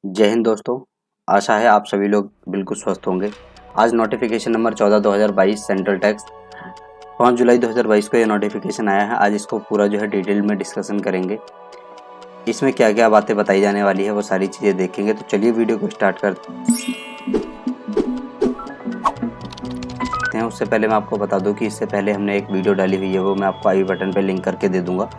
जय हिंद दोस्तों। आशा है आप सभी लोग बिल्कुल स्वस्थ होंगे। आज नोटिफिकेशन नंबर 14/2022 सेंट्रल टैक्स 5 जुलाई 2022 को ये नोटिफिकेशन आया है। आज इसको पूरा जो है डिटेल में डिस्कशन करेंगे। इसमें क्या क्या बातें बताई जाने वाली है वो सारी चीज़ें देखेंगे। तो चलिए वीडियो को स्टार्ट करते हैं। उससे पहले मैं आपको बता दूं कि इससे पहले हमने एक वीडियो डाली हुई है, वो मैं आपको आई बटन पर लिंक करके दे दूँगा।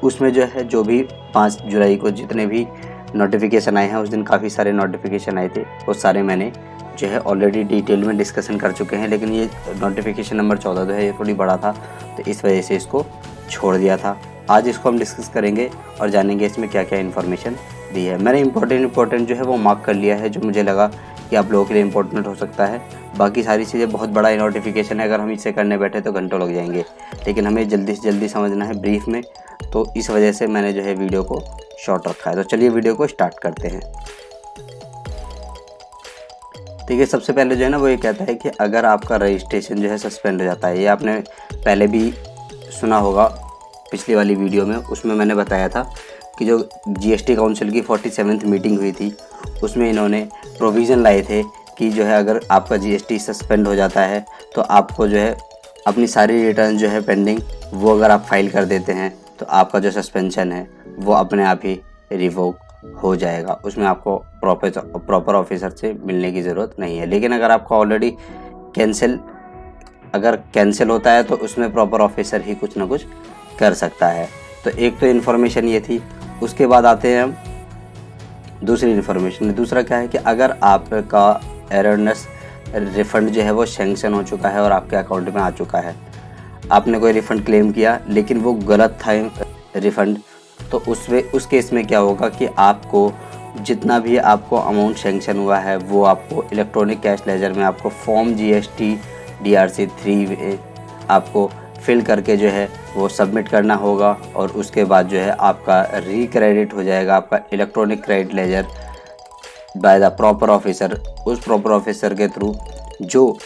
उसमें जो भी 5 जुलाई को जितने भी नोटिफिकेशन आए हैं, उस दिन काफ़ी सारे नोटिफिकेशन आए थे, वो सारे मैंने जो है ऑलरेडी डिटेल में डिस्कशन कर चुके हैं। लेकिन ये नोटिफिकेशन नंबर 14 जो है ये थोड़ी बड़ा था, तो इस वजह से इसको छोड़ दिया था। आज इसको हम डिस्कस करेंगे और जानेंगे इसमें क्या क्या इन्फॉर्मेशन दी है। मैंने इम्पोर्टेंट जो है वो मार्क कर लिया है, जो मुझे लगा कि आप लोगों के लिए इम्पोर्टेंट हो सकता है। बाकी सारी चीज़ें बहुत बड़ा नोटिफिकेशन है, अगर हम इसे करने बैठे तो घंटों लग जाएंगे, लेकिन हमें जल्दी से जल्दी समझना है ब्रीफ में, तो इस वजह से मैंने जो है वीडियो को शॉर्ट रखा है। तो चलिए वीडियो को स्टार्ट करते हैं। ठीक है, सबसे पहले जो है ना वो ये कहता है कि अगर आपका रजिस्ट्रेशन जो है सस्पेंड हो जाता है, ये आपने पहले भी सुना होगा पिछली वाली वीडियो में। उसमें मैंने बताया था कि जो जीएसटी काउंसिल की 47th मीटिंग हुई थी, उसमें इन्होंने प्रोविज़न लाए थे कि जो है अगर आपका जीएसटी सस्पेंड हो जाता है तो आपको जो है अपनी सारी रिटर्न जो है पेंडिंग, वो अगर आप फाइल कर देते हैं तो आपका जो सस्पेंशन है वो अपने आप ही रिवोक हो जाएगा। उसमें आपको प्रॉपर ऑफिसर से मिलने की ज़रूरत नहीं है। लेकिन अगर आपका ऑलरेडी कैंसिल होता है तो उसमें प्रॉपर ऑफिसर ही कुछ ना कुछ कर सकता है। तो एक तो इन्फॉर्मेशन ये थी। उसके बाद आते हैं हम दूसरी इन्फॉर्मेशन। दूसरा क्या है कि अगर आपका एरर्नेस रिफ़ंड जो है वो सैंक्शन हो चुका है और आपके अकाउंट में आ चुका है, आपने कोई रिफ़ंड क्लेम किया लेकिन वो गलत था रिफ़ंड, तो उस केस में क्या होगा कि आपको जितना भी आपको अमाउंट सैंक्शन हुआ है वो आपको इलेक्ट्रॉनिक कैश लेजर में आपको फॉर्म GST DRC 3 आपको फिल करके जो है वो सबमिट करना होगा, और उसके बाद जो है आपका रिक्रेडिट हो जाएगा आपका electronic credit ledger by the proper officer. उस प्रॉपर ऑफिसर के थ्रू जो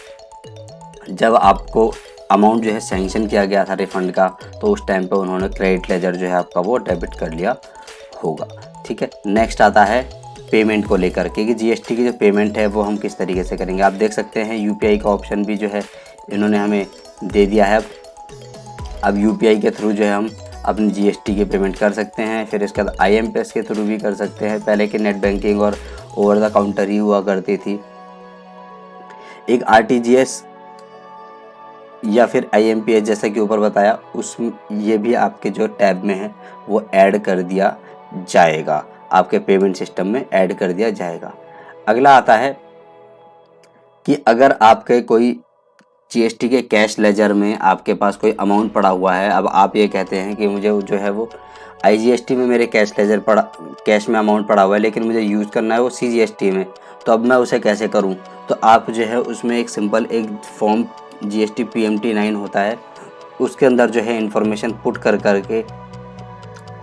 जब आपको अमाउंट जो है सैंक्शन किया गया था रिफ़ंड का, तो उस टाइम पे उन्होंने क्रेडिट लेजर जो है आपका वो डेबिट कर लिया होगा। ठीक है, नेक्स्ट आता है पेमेंट को लेकर के कि जीएसटी की जो पेमेंट है वो हम किस तरीके से करेंगे। आप देख सकते हैं यूपीआई का ऑप्शन भी जो है इन्होंने हमें दे दिया है। अब यूपीआई के थ्रू जो है हम अपनी जीएसटी की पेमेंट कर सकते हैं। फिर इसके बाद IMPS के थ्रू भी कर सकते हैं। पहले की नेट बैंकिंग और ओवर द काउंटर ही हुआ करती थी। एक RTGS या फिर IMPS जैसा कि ऊपर बताया, उस ये भी आपके जो टैब में है वो ऐड कर दिया जाएगा, आपके पेमेंट सिस्टम में ऐड कर दिया जाएगा। अगला आता है कि अगर आपके कोई GST के कैश लेजर में आपके पास कोई अमाउंट पड़ा हुआ है, अब आप ये कहते हैं कि मुझे जो है वो IGST में मेरे कैश में अमाउंट पड़ा हुआ है, लेकिन मुझे यूज़ करना है वो CGST में, तो अब मैं उसे कैसे करूं? तो आप जो है उसमें एक सिंपल एक फॉर्म GST PMT9 होता है, उसके अंदर जो है इन्फॉर्मेशन पुट करके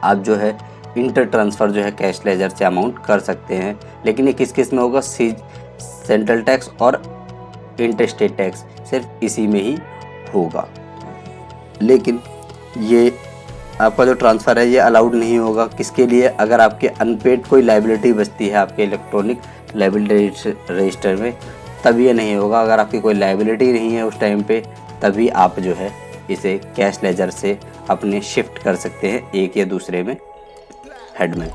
आप जो है इंटर ट्रांसफ़र जो है कैश लेजर से अमाउंट कर सकते हैं। लेकिन ये किस में होगा? सेंट्रल टैक्स और इंटरस्टेट टैक्स, सिर्फ इसी में ही होगा। लेकिन ये आपका जो ट्रांसफ़र है ये अलाउड नहीं होगा। किसके लिए? अगर आपके अनपेड कोई लाइबिलिटी बचती है आपके इलेक्ट्रॉनिक लाइबिलिटी रजिस्टर में, तब ये नहीं होगा। अगर आपकी कोई लाइबिलिटी नहीं है उस टाइम पे, तभी आप जो है इसे कैश लेजर से अपने शिफ्ट कर सकते हैं एक या दूसरे में हेड में।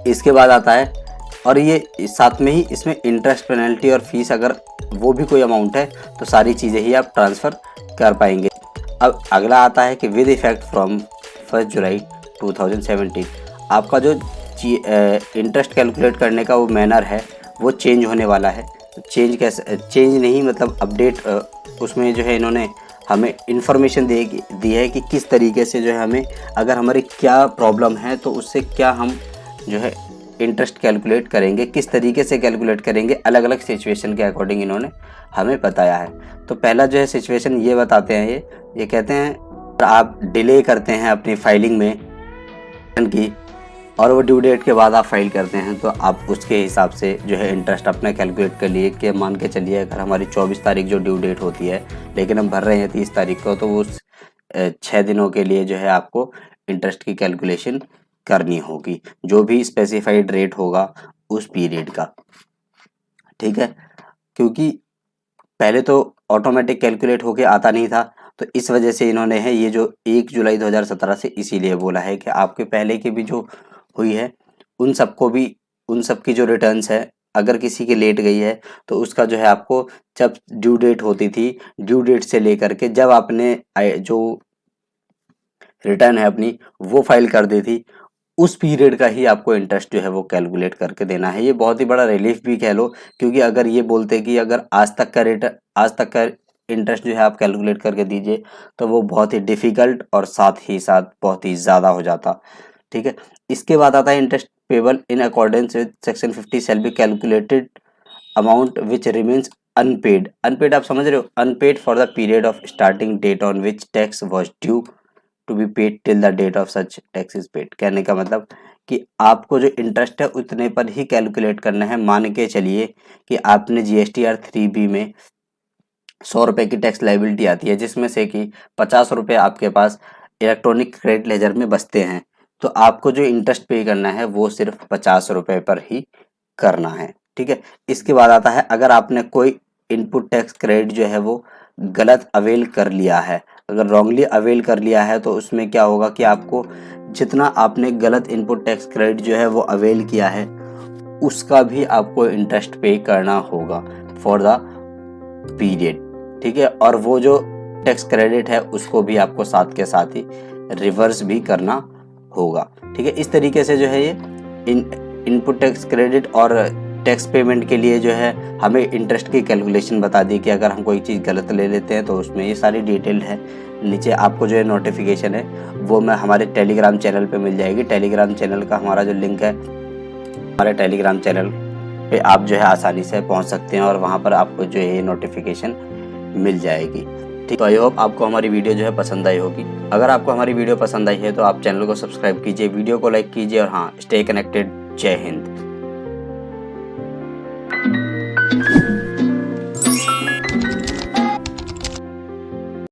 इसके बाद आता है, और ये साथ में ही इसमें इंटरेस्ट पेनल्टी और फीस, अगर वो भी कोई अमाउंट है तो सारी चीज़ें ही आप ट्रांसफ़र कर पाएंगे। अब अगला आता है कि विद इफ़ेक्ट फ्रॉम 1 जुलाई 2017 आपका जो इंटरेस्ट कैलकुलेट करने का वो मैनर है वो चेंज होने वाला है। चेंज नहीं, मतलब अपडेट, उसमें जो है इन्होंने हमें इन्फॉर्मेशन दी है कि किस तरीके से जो है हमें, अगर हमारी क्या प्रॉब्लम है तो उससे क्या हम जो है इंटरेस्ट कैलकुलेट करेंगे, किस तरीके से कैलकुलेट करेंगे, अलग अलग सिचुएशन के अकॉर्डिंग इन्होंने हमें बताया है। तो पहला जो है सिचुएशन ये बताते हैं, ये कहते हैं आप डिले करते हैं अपनी फाइलिंग में की, और वो ड्यू डेट के बाद आप फाइल करते हैं, तो आप उसके हिसाब से जो है इंटरेस्ट अपना कैलकुलेट कर लिए कि मान के चलिए अगर हमारी 24 तारीख जो ड्यू डेट होती है लेकिन हम भर रहे हैं 30 तारीख को, तो वो 6 दिनों के लिए जो है आपको इंटरेस्ट की कैलकुलेशन करनी होगी, जो भी स्पेसिफाइड रेट होगा उस पीरियड का, ठीक है। क्योंकि पहले तो ऑटोमेटिक कैलकुलेट होके आता नहीं था, तो इस वजह से इन्होंने है ये जो 1 जुलाई 2017 से इसीलिए बोला है कि आपके पहले की भी जो हुई है उन सबको भी, उन सब की जो रिटर्न्स है अगर किसी की लेट गई है तो उसका जो है आपको जब ड्यू डेट होती थी, ड्यू डेट से लेकर के जब आपने जो रिटर्न है अपनी वो फाइल कर दी थी, उस पीरियड का ही आपको इंटरेस्ट जो है वो कैलकुलेट करके देना है। ये बहुत ही बड़ा रिलीफ भी कह लो, क्योंकि अगर ये बोलते कि अगर आज तक का रिटर्न, आज तक का इंटरेस्ट जो है आप कैलकुलेट करके दीजिए, तो वो बहुत ही डिफिकल्ट और साथ ही साथ बहुत ही ज़्यादा हो जाता, ठीक है। इसके बाद आता है interest payable in accordance with section 50 shall be calculated amount which remains unpaid. Unpaid आप समझ रहे हो, unpaid for the period of starting date on which tax was due to be paid till the date of such tax is paid. कहने का मतलब कि आपको जो इंटरेस्ट है उतने पर ही कैलकुलेट करना है। मान के चलिए कि आपने GSTR 3B में 100 रुपये की टैक्स लाइबिलिटी आती है, जिसमें से कि 50 रुपये आपके पास इलेक्ट्रॉनिक क्रेडिट लेजर में बचते हैं, तो आपको जो इंटरेस्ट पे करना है वो सिर्फ 50 रुपये पर ही करना है, ठीक है। इसके बाद आता है अगर आपने कोई इनपुट टैक्स क्रेडिट जो है वो गलत अवेल कर लिया है, अगर रॉन्गली अवेल कर लिया है तो उसमें क्या होगा कि आपको जितना आपने गलत इनपुट टैक्स क्रेडिट जो है वो अवेल किया है उसका भी आपको इंटरेस्ट पे करना होगा फॉर द पीरियड, ठीक है। और वो जो टैक्स क्रेडिट है उसको भी आपको साथ के साथ ही रिवर्स भी करना होगा, ठीक है। इस तरीके से जो है ये इनपुट टैक्स क्रेडिट और टैक्स पेमेंट के लिए जो है हमें इंटरेस्ट की कैलकुलेशन बता दी कि अगर हम कोई चीज़ गलत ले लेते हैं तो उसमें ये सारी डिटेल्ड है। नीचे आपको जो है नोटिफिकेशन है वो मैं हमारे टेलीग्राम चैनल पे मिल जाएगी। टेलीग्राम चैनल का हमारा जो लिंक है, हमारे टेलीग्राम चैनल पे आप जो है आसानी से पहुंच सकते हैं और वहां पर आपको जो है नोटिफिकेशन मिल जाएगी, ठीक। तो आई होप आपको हमारी वीडियो जो है पसंद आई होगी। अगर आपको हमारी वीडियो पसंद आई है तो आप चैनल को सब्सक्राइब कीजिए, वीडियो को लाइक कीजिए और हाँ, स्टे कनेक्टेड। जय हिंद।